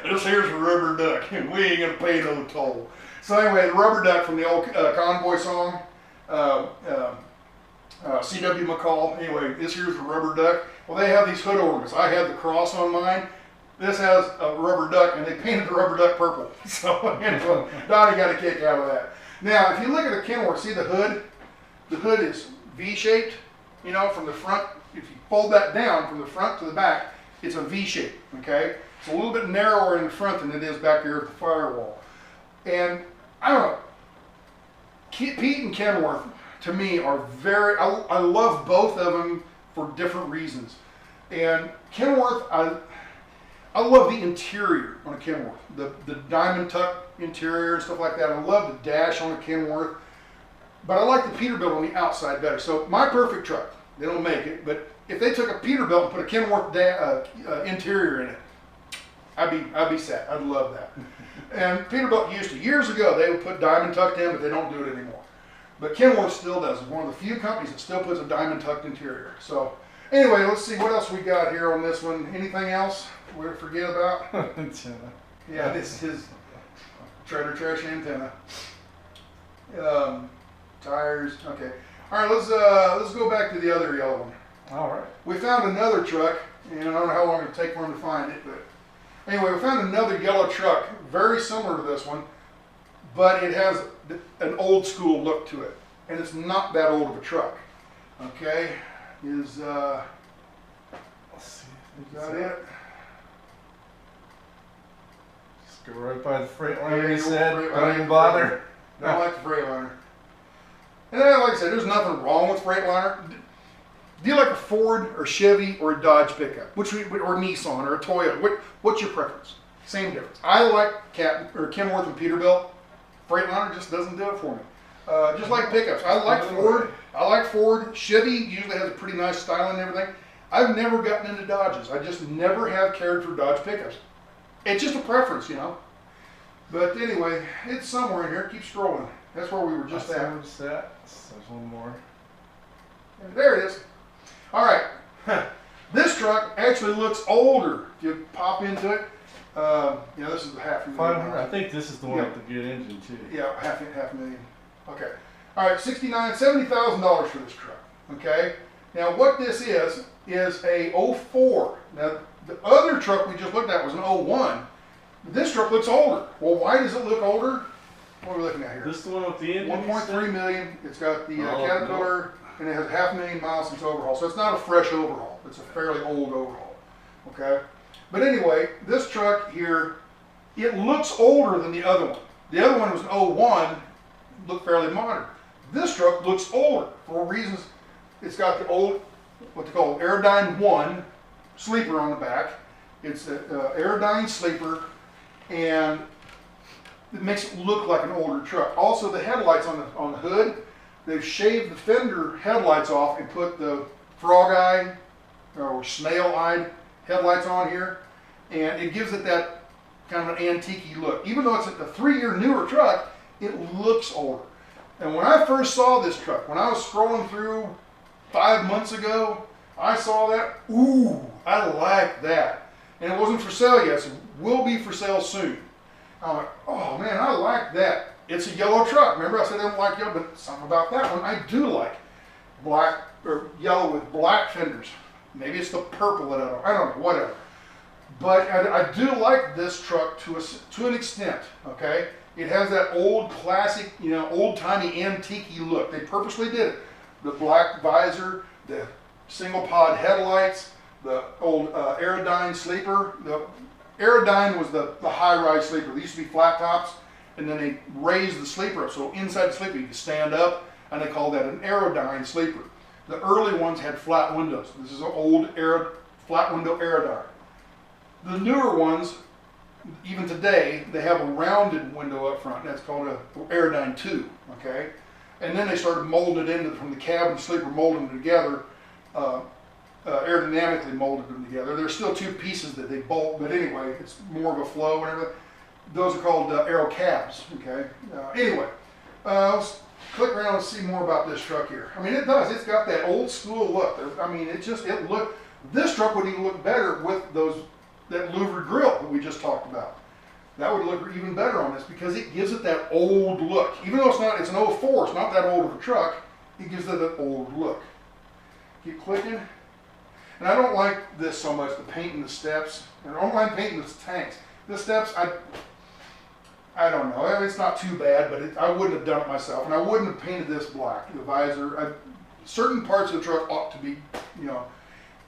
This here's a rubber duck. We ain't gonna pay no toll. So anyway, the rubber duck from the old Convoy song, C.W. McCall. Anyway, this here's a rubber duck. Well, they have these hood ornaments. I had the cross on mine. This has a rubber duck, and they painted the rubber duck purple. So anyway, Donnie got a kick out of that. Now, if you look at the Kenworth, see the hood? The hood is V-shaped, you know, from the front. If you fold that down from the front to the back, it's a V shape, okay? It's a little bit narrower in the front than it is back here at the firewall. And I don't know, Pete and Kenworth, to me, are very, I love both of them for different reasons. And Kenworth, I love the interior on a Kenworth, the diamond tuck interior and stuff like that. I love the dash on a Kenworth, but I like the Peterbilt on the outside better. So my perfect truck, they don't make it, but if they took a Peterbilt and put a Kenworth interior in it, I'd be set. I'd love that. And Peterbilt used to, years ago, they would put diamond tucked in, but they don't do it anymore. But Kenworth still does. It's one of the few companies that still puts a diamond tucked interior. So anyway, let's see what else we got here on this one. Anything else we forget about? Antenna. Yeah, this is his trailer trash antenna. Tires. Okay. All right, let's go back to the other yellow one. All right. We found another truck, and I don't know how long it'll take for him to find it, but anyway, we found another yellow truck, very similar to this one, but it has an old school look to it, and it's not that old of a truck. Okay, let's see, is that it? Just go right by the Freightliner, you said. Don't even bother. Don't like the Freightliner. And then, like I said, there's nothing wrong with Freightliner. Do you like a Ford or Chevy or a Dodge pickup? Or Nissan or a Toyota? What's your preference? Same difference. I like Kenworth and Peterbilt. Freightliner just doesn't do it for me. Just like pickups. I like Ford. I like Ford. Chevy usually has a pretty nice style and everything. I've never gotten into Dodges. I just never have cared for Dodge pickups. It's just a preference, you know. But anyway, it's somewhere in here. Keep scrolling. That's where we were just at. There's one more. And there it is. All right. This truck actually looks older. If you pop into it, you know, this is the $500,000. 500. I think this is the one with the good engine too. Yeah, half million. Okay. All right, $70,000 for this truck. Okay. Now what this is a 04. Now the other truck we just looked at was an 01. This truck looks older. Well, why does it look older? What are we looking at here? This is the one with the engine. 1.3 million. It's got the Caterpillar, and it has 500,000 miles since overhaul. So it's not a fresh overhaul. It's a fairly old overhaul. Okay. But anyway, this truck here, it looks older than the other one. The other one was an 01, looked fairly modern. This truck looks older for reasons. It's got the old, what they call Aerodyne 1 sleeper on the back. It's an Aerodyne Sleeper, and it makes it look like an older truck. Also, the headlights on the hood, they've shaved the fender headlights off and put the frog-eye or snail-eyed headlights on here, and it gives it that kind of an antique-y look. Even though it's a 3-year newer truck, it looks older. And when I first saw this truck, when I was scrolling through 5 months ago, I saw that. Ooh, I like that. And it wasn't for sale yet, so it will be for sale soon. I'm like, oh man, I like that. It's a yellow truck. Remember I said I don't like yellow, but something about that one I do like. Black or yellow with black fenders. Maybe it's the purple that I don't know, whatever. But I do like this truck to an extent, okay? It has that old classic, you know, old-timey antique-y look. They purposely did it. The black visor, the single pod headlights, the old Aerodyne Sleeper. The Aerodyne was the high-rise sleeper. They used to be flat tops, and then they raised the sleeper up. So inside the sleeper you could stand up, and they call that an Aerodyne Sleeper. The early ones had flat windows. This is an old flat window Aerodyne. The newer ones, even today, they have a rounded window up front. That's called a Aerodyne 2, okay? And then they started molding it into, from the cabin sleeper, molding them together, aerodynamically molded them together. There's still two pieces that they bolt, but anyway, it's more of a flow and everything. Those are called Aero cabs, okay? Anyway, let's click around and see more about this truck here. I mean, it does. It's got that old school look. I mean, this truck would even look better with that louvered grill that we just talked about. That would look even better on this because it gives it that old look. Even though it's an 04, it's not that old of a truck, it gives it that old look. Keep clicking. And I don't like this so much, the paint and the steps. And I don't mind painting the tanks. The steps, I don't know. It's not too bad, but I wouldn't have done it myself. And I wouldn't have painted this black. The visor, certain parts of the truck ought to be, you know,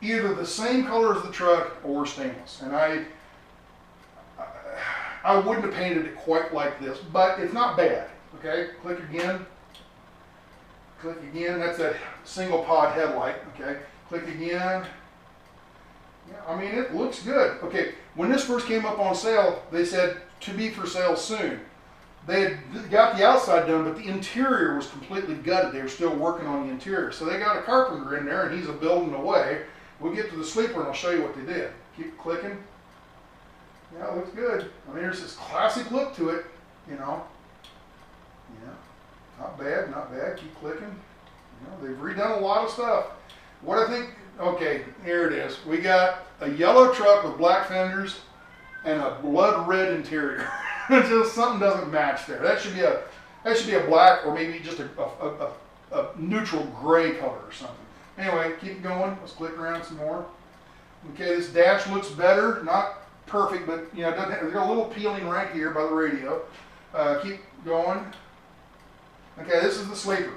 either the same color as the truck or stainless. And I wouldn't have painted it quite like this, but it's not bad. Okay, click again. Click again. That's a single pod headlight. Okay, click again. Yeah, I mean, it looks good. Okay, when this first came up on sale, they said to be for sale soon. They had got the outside done, but the interior was completely gutted. They were still working on the interior. So they got a carpenter in there, and he's building away. We'll get to the sleeper, and I'll show you what they did. Keep clicking. Yeah, it looks good. I mean, there's this classic look to it, you know. Yeah, not bad, not bad. Keep clicking. You know, they've redone a lot of stuff. What I think, okay, here it is. We got a yellow truck with black fenders and a blood red interior. Just something doesn't match there. That should be a black or maybe just a neutral gray color or something. Anyway, keep going. Let's click around some more. Okay, this dash looks better. Not perfect, but you know, it doesn't have, there's got a little peeling right here by the radio. Keep going. Okay, this is the sleeper.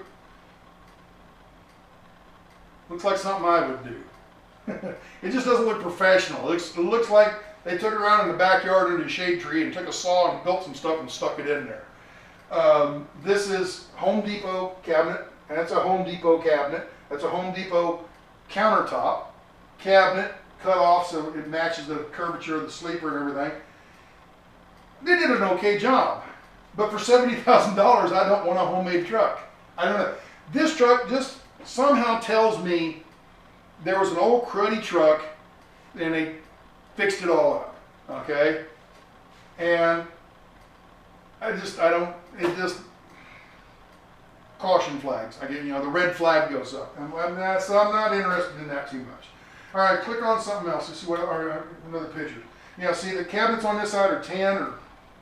Looks like something I would do. It just doesn't look professional. It looks like they took it around in the backyard under a shade tree and took a saw and built some stuff and stuck it in there. This is Home Depot cabinet, and that's a Home Depot cabinet. That's a Home Depot countertop cabinet, cut off so it matches the curvature of the sleeper and everything. They did an okay job, but for $70,000, I don't want a homemade truck. I don't know. This truck just somehow tells me there was an old cruddy truck and they fixed it all up, okay? And caution flags. I get, you know, the red flag goes up. So I'm not interested in that too much. All right, click on something else to see what, or another picture. Yeah, see the cabinets on this side are tan or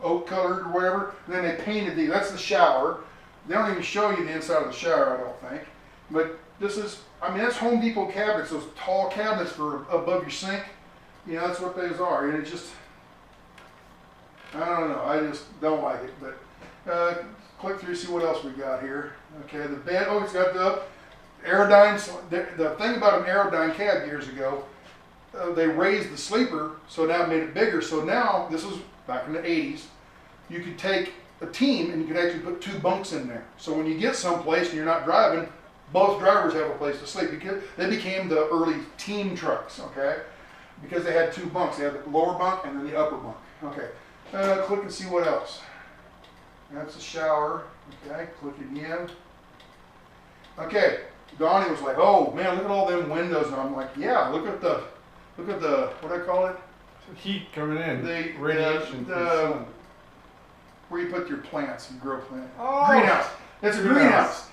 oak colored or whatever. Then they painted these. That's the shower. They don't even show you the inside of the shower, I don't think. But this is, I mean, that's Home Depot cabinets, those tall cabinets for above your sink. You know, that's what those are. And it just, I don't know, I just don't like it. But click through, see what else we got here. Okay, the bed, oh, it's got the Aerodyne. The thing about an Aerodyne cab years ago, they raised the sleeper, so now it made it bigger. So now, this was back in the 80s, you could take a team and you could actually put 2 bunks in there. So when you get someplace and you're not driving, both drivers have a place to sleep. Because they became the early team trucks, okay? Because they had 2 bunks. They had the lower bunk and then the upper bunk. Okay, click and see what else. That's a shower. Okay, click again. Okay, Donnie was like, "Oh man, look at all them windows," and I'm like, "Yeah, look at the, what do I call it? Heat coming in. The radiation. Where you put your plants and grow plants. Oh, greenhouse. It's a greenhouse.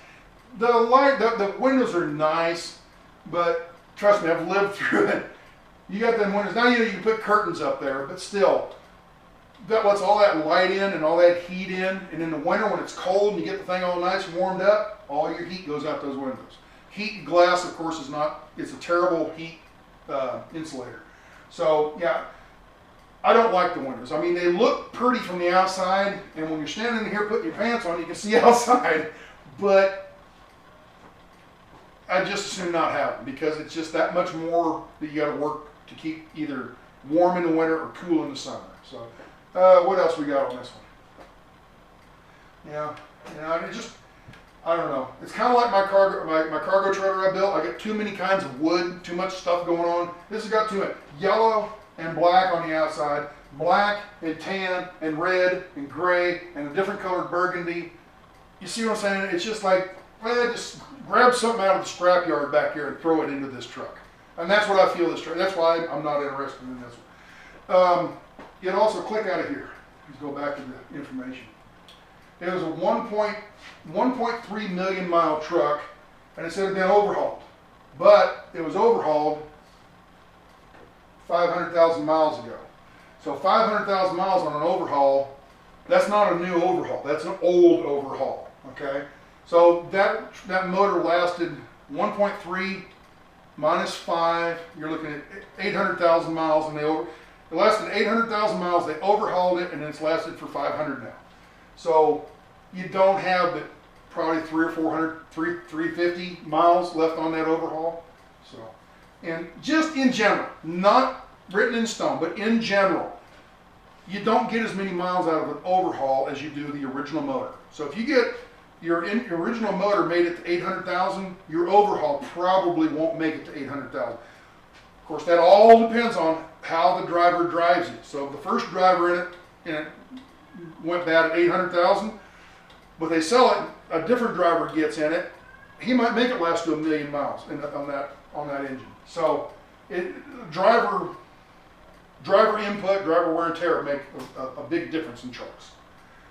The windows are nice, but trust me, I've lived through it. You got them windows. Now you can put curtains up there, but still, that lets all that light in and all that heat in. And in the winter when it's cold and you get the thing all nice and warmed up, all your heat goes out those windows. Heat glass, of course, is not, it's a terrible heat insulator. So yeah, I don't like the windows. I mean, they look pretty from the outside, and when you're standing here putting your pants on, you can see outside, but I just as soon not have them because it's just that much more that you got to work to keep either warm in the winter or cool in the summer. So what else we got on this one? Yeah, you know, I don't know. It's kind of like my cargo trailer I built. I got too many kinds of wood, too much stuff going on. This has got too much yellow and black on the outside, black and tan and red and gray and a different colored burgundy. You see what I'm saying? It's just like, well, just grab something out of the scrapyard back here and throw it into this truck. And that's what I feel this truck. That's why I'm not interested in this one. You'd also click out of here. Let's go back to the information. It was a 1.3 million mile truck, and it said it had been overhauled. But it was overhauled 500,000 miles ago. So 500,000 miles on an overhaul, that's not a new overhaul. That's an old overhaul, okay? So that motor lasted 1.3 minus 5. You're looking at 800,000 miles, and it lasted 800,000 miles. They overhauled it, and it's lasted for 500 now. So you don't have but probably 350 miles left on that overhaul. So, and just in general, not written in stone, but in general, you don't get as many miles out of an overhaul as you do the original motor. So if you get your original motor made it to 800,000, your overhaul probably won't make it to 800,000. Of course, that all depends on how the driver drives it. So the first driver in it went bad at 800,000, but they sell it, a different driver gets in it, he might make it last to 1,000,000 miles on that engine. So driver input, driver wear and tear make a big difference in trucks.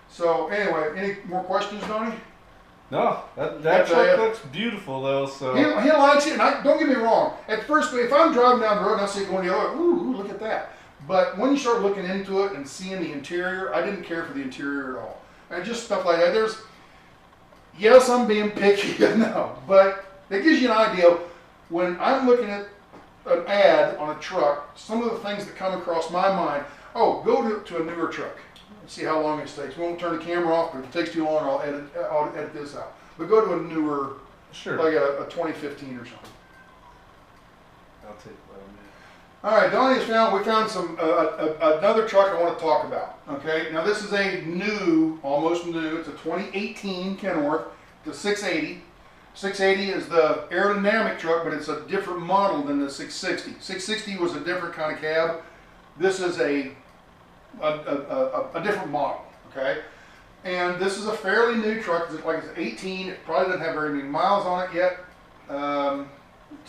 So anyway, any more questions, Donnie? No, that truck looks beautiful though. So he likes it, and don't get me wrong. At first, if I'm driving down the road and I see it going the other way, ooh, look at that. But when you start looking into it and seeing the interior, I didn't care for the interior at all. And just stuff like that. Yes, I'm being picky, I know, but it gives you an idea. When I'm looking at an ad on a truck, some of the things that come across my mind, oh, go to a newer truck. See how long it takes. We won't turn the camera off, but if it takes too long, I'll edit this out. But go to a newer, sure, like a 2015 or something. I'll take that. All right, Donnie has found, we found another truck I want to talk about. Okay, now this is a new, almost new, it's a 2018 Kenworth, it's a 680. 680 is the aerodynamic truck, but it's a different model than the 660. 660 was a different kind of cab. This is a different model, okay? And this is a fairly new truck. It's 18. It probably doesn't have very many miles on it yet.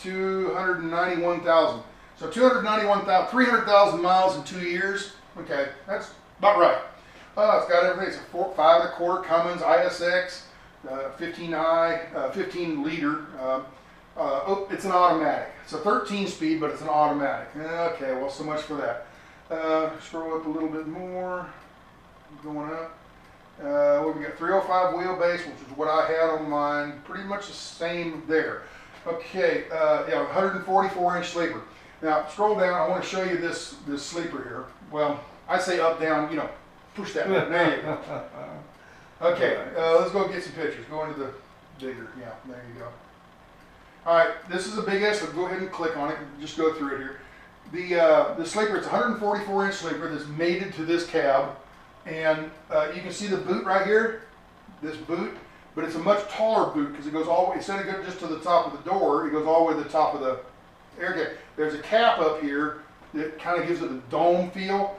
291,000. So 291,000, 300,000 miles in 2 years. Okay, that's about right. It's got everything. It's a 5.25 Cummins ISX, 15 liter. It's an automatic. It's a 13 speed, but it's an automatic. Okay, well, so much for that. Scroll up a little bit more. Going up. We got 305 wheelbase, which is what I had on mine. Pretty much the same there. Okay, yeah, 144-inch sleeper. Now scroll down. I want to show you this sleeper here. Well, I say up, down. You know, push that button. There you go. Okay, let's go get some pictures. Go into the digger. Yeah, there you go. All right, this is the biggest. So go ahead and click on it and just go through it here. The sleeper, it's a 144-inch sleeper that's mated to this cab, and you can see the boot right here, this boot, but it's a much taller boot because it goes all the way, instead of going just to the top of the door, it goes all the way to the top of the air gate. There's a cap up here that kind of gives it a dome feel.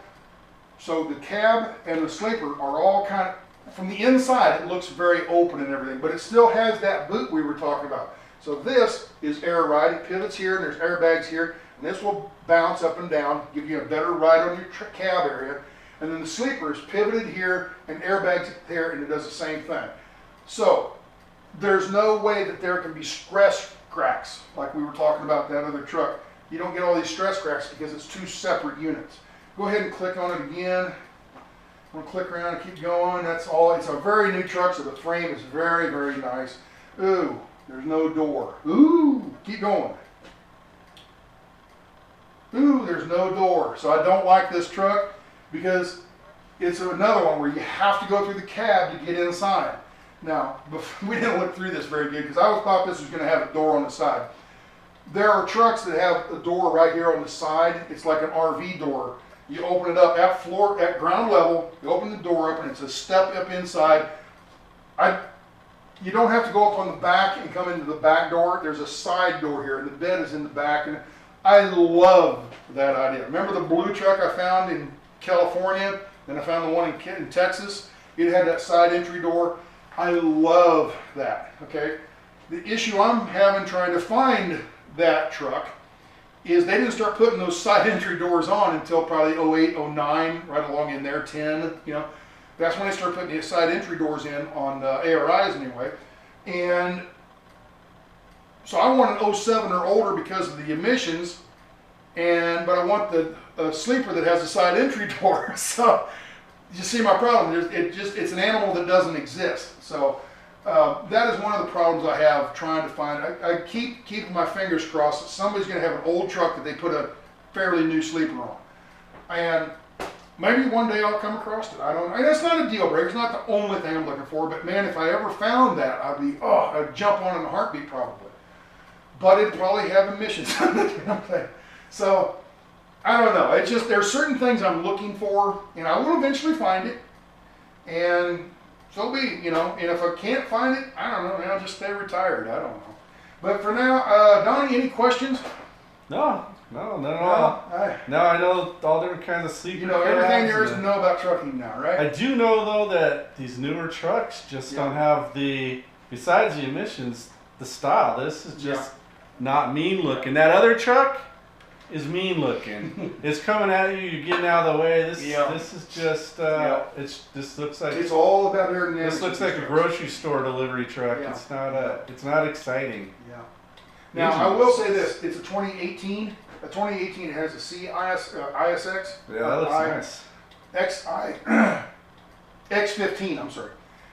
So the cab and the sleeper are all kind of, from the inside it looks very open and everything, but it still has that boot we were talking about. So this is air ride. It pivots here and there's airbags here. And this will bounce up and down, give you a better ride on your cab area. And then the sleeper is pivoted here and airbags there, and it does the same thing. So there's no way that there can be stress cracks like we were talking about that other truck. You don't get all these stress cracks because it's two separate units. Go ahead and click on it again. I'm going to click around and keep going. That's all. It's a very new truck, so the frame is very, very nice. Ooh, there's no door. Ooh, keep going. Ooh, there's no door. So I don't like this truck because it's another one where you have to go through the cab to get inside. Now, we didn't look through this very good because I thought this was going to have a door on the side. There are trucks that have a door right here on the side. It's like an RV door. You open it up at ground level, you open the door up and it's a step up inside. you don't have to go up on the back and come into the back door. There's a side door here, and the bed is in the back. And I love that idea. Remember the blue truck I found in California? Then I found the one in Texas. It had that side entry door. I love that, okay? The issue I'm having trying to find that truck is they didn't start putting those side entry doors on until probably 08, 09, right along in there, 10, you know. That's when they start putting the side entry doors in on ARIs anyway. And so I want an 07 or older because of the emissions, but I want the sleeper that has a side entry door. So you see my problem. It's an animal that doesn't exist. So that is one of the problems I have trying to find. I keep keeping my fingers crossed that somebody's going to have an old truck that they put a fairly new sleeper on. And maybe one day I'll come across it. I don't know. That's not a deal breaker. It's not the only thing I'm looking for. But man, if I ever found that, I'd jump on it in a heartbeat probably. But it'd probably have emissions on the damn thing. So I don't know. It's just there's certain things I'm looking for, and I will eventually find it. And so be, you know. And if I can't find it, I don't know. I'll just stay retired. I don't know. But for now, Donnie, any questions? No, not at all. Now I know all different kinds of sleeper. You know everything there is to know about trucking now, right? I do know though that these newer trucks just don't have besides the emissions, the style. This is just not mean looking. That other truck is mean looking. It's coming at you. You're getting out of the way. This is just. This looks like. It's all about aerodynamics. This looks like a grocery store delivery truck. Yeah. It's not. It's not exciting. Yeah. Now I will say this: it's a 2018. A 2018 has a ISX. Yeah, that looks nice. X15. I'm sorry.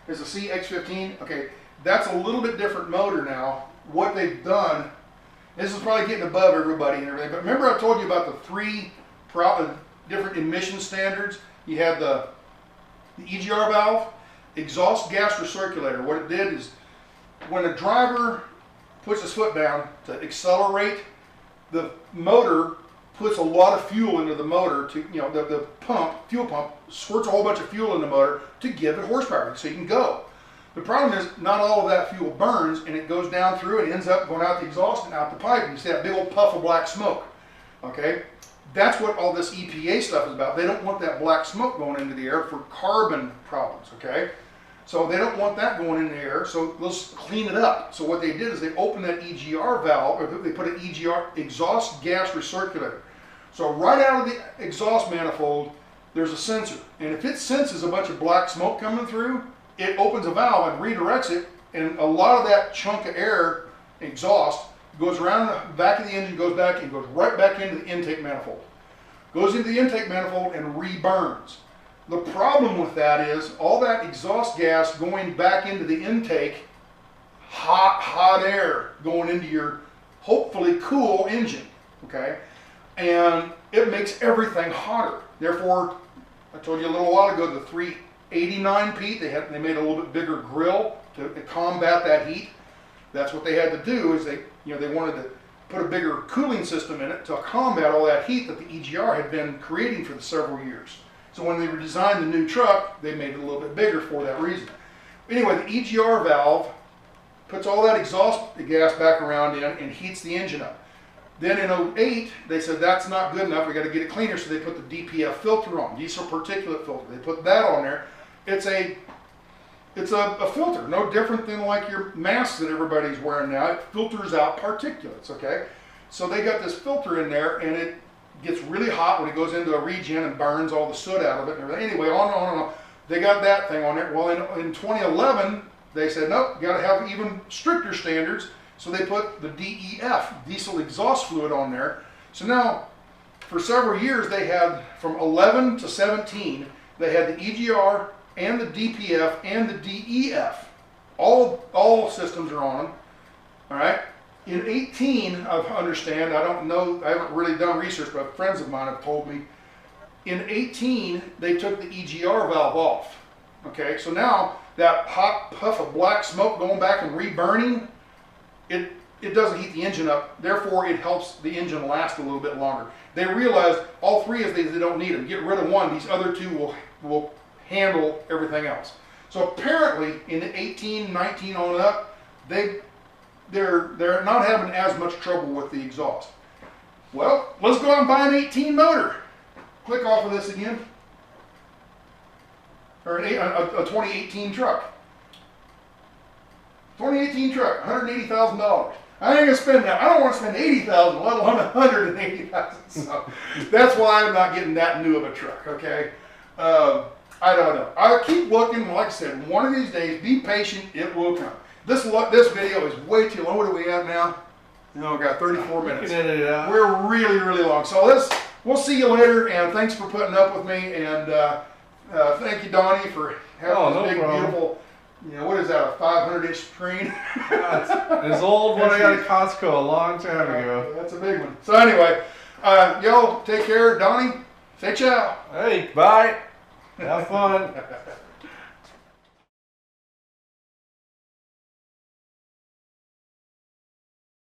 It's a CX15. Okay, that's a little bit different motor now. What they've done. This is probably getting above everybody and everything, but remember I told you about the three different emission standards? You had the EGR valve, exhaust gas recirculator. What it did is when a driver puts his foot down to accelerate, the motor puts a lot of fuel into the motor to, you know, the fuel pump squirts a whole bunch of fuel in the motor to give it horsepower so you can go. The problem is not all of that fuel burns and it goes down through and ends up going out the exhaust and out the pipe and you see that big old puff of black smoke. Okay? That's what all this EPA stuff is about. They don't want that black smoke going into the air for carbon problems, okay? So they don't want that going in the air, so let's clean it up. So what they did is they opened that EGR valve, or they put an EGR, exhaust gas recirculator. So right out of the exhaust manifold, there's a sensor. And if it senses a bunch of black smoke coming through, it opens a valve and redirects it, and a lot of that chunk of air, exhaust, goes around the back of the engine, goes back, and goes right back into the intake manifold. Goes into the intake manifold and reburns. The problem with that is all that exhaust gas going back into the intake, hot air going into your hopefully cool engine, okay? And it makes everything hotter. Therefore, I told you a little while ago, the 389 Pete, they made a little bit bigger grill to combat that heat. That's what they had to do is they wanted to put a bigger cooling system in it to combat all that heat that the EGR had been creating for the several years. So when they designed the new truck, they made it a little bit bigger for that reason. Anyway, the EGR valve puts all that exhaust gas back around in and heats the engine up. Then in 08, they said that's not good enough, we got to get it cleaner, so they put the DPF filter on, diesel particulate filter. They put that on there. It's a filter, no different than like your masks that everybody's wearing now. It filters out particulates, okay? So they got this filter in there, and it gets really hot when it goes into a regen and burns all the soot out of it and everything. Anyway, on and on and on. They got that thing on there. Well, in 2011, they said, nope, got to have even stricter standards. So they put the DEF, diesel exhaust fluid, on there. So now, for several years, they had, from 11 to 17, they had the EGR and the DPF and the DEF. All systems are on them, all right? In 18, I understand, I don't know, I haven't really done research, but friends of mine have told me, in 18, they took the EGR valve off, okay? So now, that hot puff of black smoke going back and reburning, it doesn't heat the engine up, therefore it helps the engine last a little bit longer. They realized all three of these, they don't need them. Get rid of one, these other two will handle everything else. So apparently in the 18, 19 on up, they're not having as much trouble with the exhaust. Well, let's go out and buy an 18 motor. Click off of this again. Or a 2018 truck. 2018 truck, $180,000. I ain't gonna spend that. I don't want to spend $80,000, let alone $180,000. So that's why I'm not getting that new of a truck. Okay, I don't know. I'll keep looking. Like I said, one of these days, be patient. It will come. This video is way too long. What are we at now? No, we got 34 minutes. We're really, really long. So we'll see you later. And thanks for putting up with me. And thank you, Donnie, for having this big, beautiful. You know, what is that, a 500-inch screen? It's old one I got at Costco a long time ago. That's a big one. So anyway, y'all take care. Donnie, say ciao. Hey, bye. Have fun.